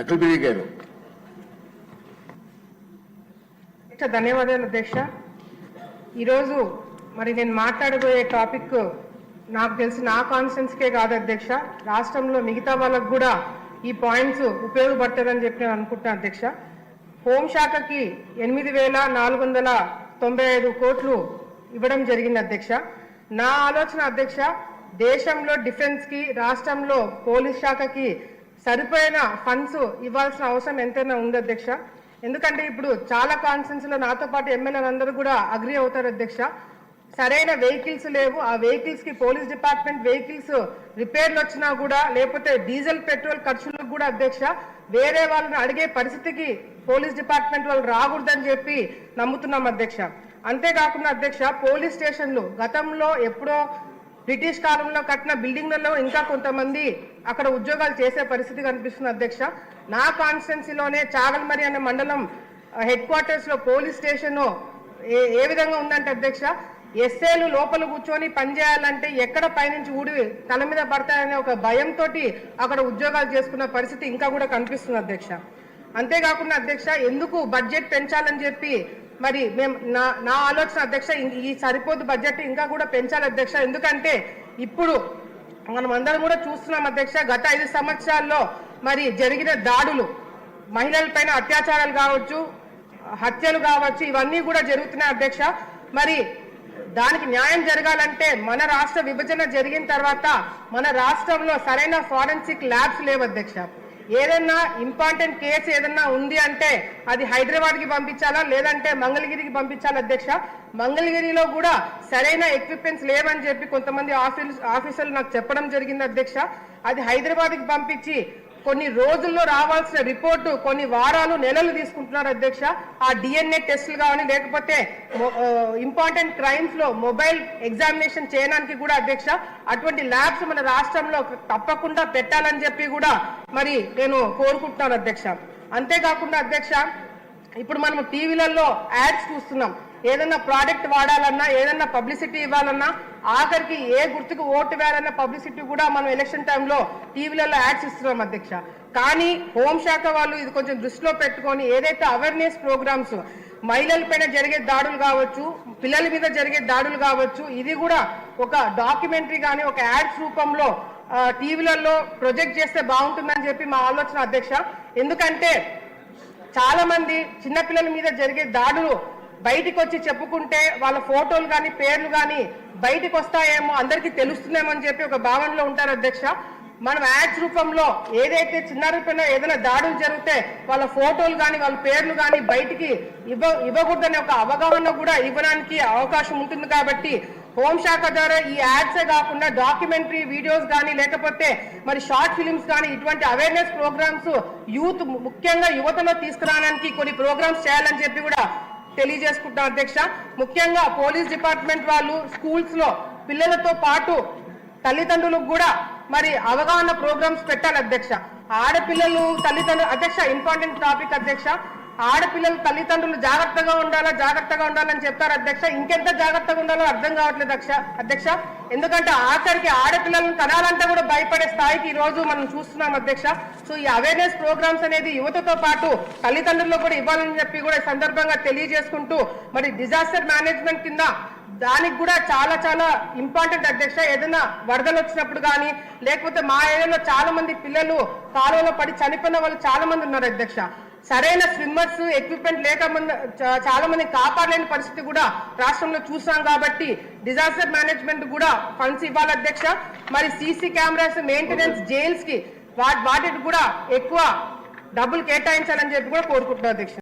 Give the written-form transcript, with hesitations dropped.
అఖిలప్రియ గారు. ధన్యవాదాలు అధ్యక్ష. ఈరోజు మరి నేను మాట్లాడబోయే టాపిక్ నాకు తెలిసి నా కాన్స్టిట్యున్సీకే కాదు అధ్యక్ష, రాష్ట్రంలో మిగతా వాళ్ళకు కూడా ఈ పాయింట్స్ ఉపయోగపడతారని చెప్పి నేను అనుకుంటున్నాను అధ్యక్ష. హోంశాఖకి 8,495 కోట్లు ఇవ్వడం జరిగింది అధ్యక్ష. నా ఆలోచన అధ్యక్ష, దేశంలో డిఫెన్స్కి రాష్ట్రంలో పోలీస్ శాఖకి సరిపోయిన ఫండ్స్ ఇవ్వాల్సిన అవసరం ఎంతైనా ఉంది అధ్యక్ష. ఎందుకంటే ఇప్పుడు చాలా కాన్స్టిట్యున్సీలో నాతో పాటు ఎమ్మెల్యేలు అందరూ కూడా అగ్రి అవుతారు అధ్యక్ష. సరైన వెహికల్స్ లేవు, ఆ వెహికల్స్కి పోలీస్ డిపార్ట్మెంట్ వెహికల్స్ రిపేర్లు వచ్చినా కూడా లేకపోతే డీజిల్ పెట్రోల్ ఖర్చులకు కూడా అధ్యక్ష వేరే వాళ్ళని అడిగే పరిస్థితికి పోలీస్ డిపార్ట్మెంట్ వాళ్ళు రాకూడదని చెప్పి నమ్ముతున్నాం అధ్యక్ష. అంతేకాకుండా అధ్యక్ష, పోలీస్ స్టేషన్లు గతంలో ఎప్పుడో బ్రిటిష్ కాలంలో కట్టిన బిల్డింగ్లలో ఇంకా కొంతమంది అక్కడ ఉద్యోగాలు చేసే పరిస్థితి కనిపిస్తుంది అధ్యక్ష. నా కాన్స్టిట్యున్సీలోనే చాగల్మరి అనే మండలం హెడ్ క్వార్టర్స్లో పోలీస్ స్టేషన్ ఏ విధంగా ఉందంటే అధ్యక్ష, ఎస్ఏలు లోపల కూర్చొని పనిచేయాలంటే ఎక్కడ పైనుంచి ఊడి తల మీద పడతాయనే ఒక భయంతో అక్కడ ఉద్యోగాలు చేసుకున్న పరిస్థితి ఇంకా కూడా కనిపిస్తుంది అధ్యక్ష. అంతేకాకుండా అధ్యక్ష, ఎందుకు బడ్జెట్ పెంచాలని చెప్పి మరి మేము నా ఆలోచన అధ్యక్ష, ఈ సరిపోదు బడ్జెట్ ఇంకా కూడా పెంచాలి అధ్యక్ష. ఎందుకంటే ఇప్పుడు మనం అందరం కూడా చూస్తున్నాం అధ్యక్ష, గత 5 సంవత్సరాల్లో మరి జరిగిన దాడులు, మహిళలపైన అత్యాచారాలు కావచ్చు, హత్యలు కావచ్చు, ఇవన్నీ కూడా జరుగుతున్నాయి అధ్యక్ష. మరి దానికి న్యాయం జరగాలంటే మన రాష్ట్ర విభజన జరిగిన తర్వాత మన రాష్ట్రంలో సరైన ఫారెన్సిక్ ల్యాబ్స్ లేవు అధ్యక్ష. ఏదన్నా ఇంపార్టెంట్ కేసు ఏదన్నా ఉంది అంటే అది హైదరాబాద్కి పంపించాలా లేదంటే మంగళగిరికి పంపించాలి అధ్యక్ష. మంగళగిరిలో కూడా సరైన ఎక్విప్మెంట్స్ లేవని చెప్పి కొంతమంది ఆఫీసర్లు నాకు చెప్పడం జరిగింది అధ్యక్ష. అది హైదరాబాద్కి పంపించి కొన్ని రోజుల్లో రావాల్సిన రిపోర్టు కొన్ని వారాలు నెలలు తీసుకుంటున్నారు అధ్యక్ష. ఆ డిఎన్ఏ టెస్టులు కానీ లేకపోతే ఇంపార్టెంట్ క్రైమ్స్ లో మొబైల్ ఎగ్జామినేషన్ చేయడానికి కూడా అధ్యక్ష అటువంటి ల్యాబ్స్ మన రాష్ట్రంలో తప్పకుండా పెట్టాలని చెప్పి కూడా మరి నేను కోరుకుంటున్నాను అధ్యక్ష. అంతేకాకుండా అధ్యక్ష, ఇప్పుడు మనం టీవీలలో యాడ్స్ చూస్తున్నాం, ఏదన్నా ప్రోడక్ట్ వాడాలన్నా ఏదన్నా పబ్లిసిటీ ఇవ్వాలన్నా ఆఖరికి ఏ గుర్తుకు ఓటు వేయాలన్న పబ్లిసిటీ కూడా మనం ఎలక్షన్ టైంలో టీవీలలో యాడ్స్ ఇస్తున్నాం అధ్యక్ష. కానీ హోంశాఖ వాళ్ళు ఇది కొంచెం దృష్టిలో పెట్టుకొని ఏదైతే అవేర్నెస్ ప్రోగ్రామ్స్ మహిళలపైన జరిగే దాడులు కావచ్చు, పిల్లల మీద జరిగే దాడులు కావచ్చు, ఇది కూడా ఒక డాక్యుమెంటరీ కానీ ఒక యాడ్స్ రూపంలో టీవీలలో ప్రొజెక్ట్ చేస్తే బాగుంటుందని చెప్పి మా ఆలోచన అధ్యక్ష. ఎందుకంటే చాలా మంది చిన్నపిల్లల మీద జరిగే దాడులు బయటికి వచ్చి చెప్పుకుంటే వాళ్ళ ఫోటోలు కానీ పేర్లు కానీ బయటికి వస్తాయేమో, అందరికీ తెలుస్తుందేమో అని చెప్పి ఒక భావనలో ఉంటారు అధ్యక్ష. మనం యాడ్స్ రూపంలో ఏదైతే చిన్నారులపైన ఏదైనా దాడులు జరిగితే వాళ్ళ ఫోటోలు కానీ వాళ్ళ పేర్లు కానీ బయటికి ఇవ్వకూడదనే ఒక అవగాహన కూడా ఇవ్వడానికి అవకాశం ఉంటుంది. కాబట్టి హోంశాఖ ద్వారా ఈ యాడ్సే కాకుండా డాక్యుమెంటరీ వీడియోస్ కానీ లేకపోతే మరి షార్ట్ ఫిలిమ్స్ కానీ ఇటువంటి అవేర్నెస్ ప్రోగ్రామ్స్ యూత్ ముఖ్యంగా యువతలో తీసుకురావడానికి కొన్ని ప్రోగ్రామ్స్ చేయాలని చెప్పి కూడా తెలియజేసుకుంటాం అధ్యక్ష. ముఖ్యంగా పోలీస్ డిపార్ట్మెంట్ వాళ్ళు స్కూల్స్ లో పిల్లలతో పాటు తల్లిదండ్రులకు కూడా మరి అవగాహన ప్రోగ్రామ్స్ పెట్టాలి అధ్యక్ష. ఆడపిల్లలు తల్లిదండ్రులు అధ్యక్ష ఇంపార్టెంట్ టాపిక్ అధ్యక్ష, ఆడపిల్లలు తల్లిదండ్రులు జాగ్రత్తగా ఉండాలని చెప్తారు అధ్యక్ష. ఇంకెంత జాగ్రత్తగా ఉండాలో అర్థం కావట్లేదు అధ్యక్ష. ఎందుకంటే ఆఖరికి ఆడపిల్లలను కనాలంటే కూడా భయపడే స్థాయికి ఈ రోజు మనం చూస్తున్నాం అధ్యక్ష. సో ఈ అవేర్నెస్ ప్రోగ్రామ్స్ అనేది యువతతో పాటు తల్లిదండ్రులకు కూడా ఇవ్వాలని చెప్పి కూడా ఈ సందర్భంగా తెలియజేసుకుంటూ మరి డిజాస్టర్ మేనేజ్మెంట్ కింద దానికి కూడా చాలా చాలా ఇంపార్టెంట్ అధ్యక్ష. ఏదైనా వరదలు వచ్చినప్పుడు కానీ లేకపోతే మా ఏరియాలో చాలా మంది పిల్లలు కాలువలో పడి చనిపోయిన వాళ్ళు చాలా మంది ఉన్నారు అధ్యక్ష. సరైన స్విమ్మర్స్ ఎక్విప్మెంట్ లేక చాలా మంది కాపాడలేని పరిస్థితి కూడా రాష్ట్రంలో చూసాం. కాబట్టి డిజాస్టర్ మేనేజ్మెంట్ కూడా ఫండ్స్ ఇవ్వాలి అధ్యక్ష. మరి సీసీ కెమెరాస్ మెయింటెనెన్స్ జైల్స్ కి వాటికి కూడా ఎక్కువ డబ్బులు కేటాయించాలని చెప్పి కూడా కోరుకుంటున్నాం అధ్యక్ష.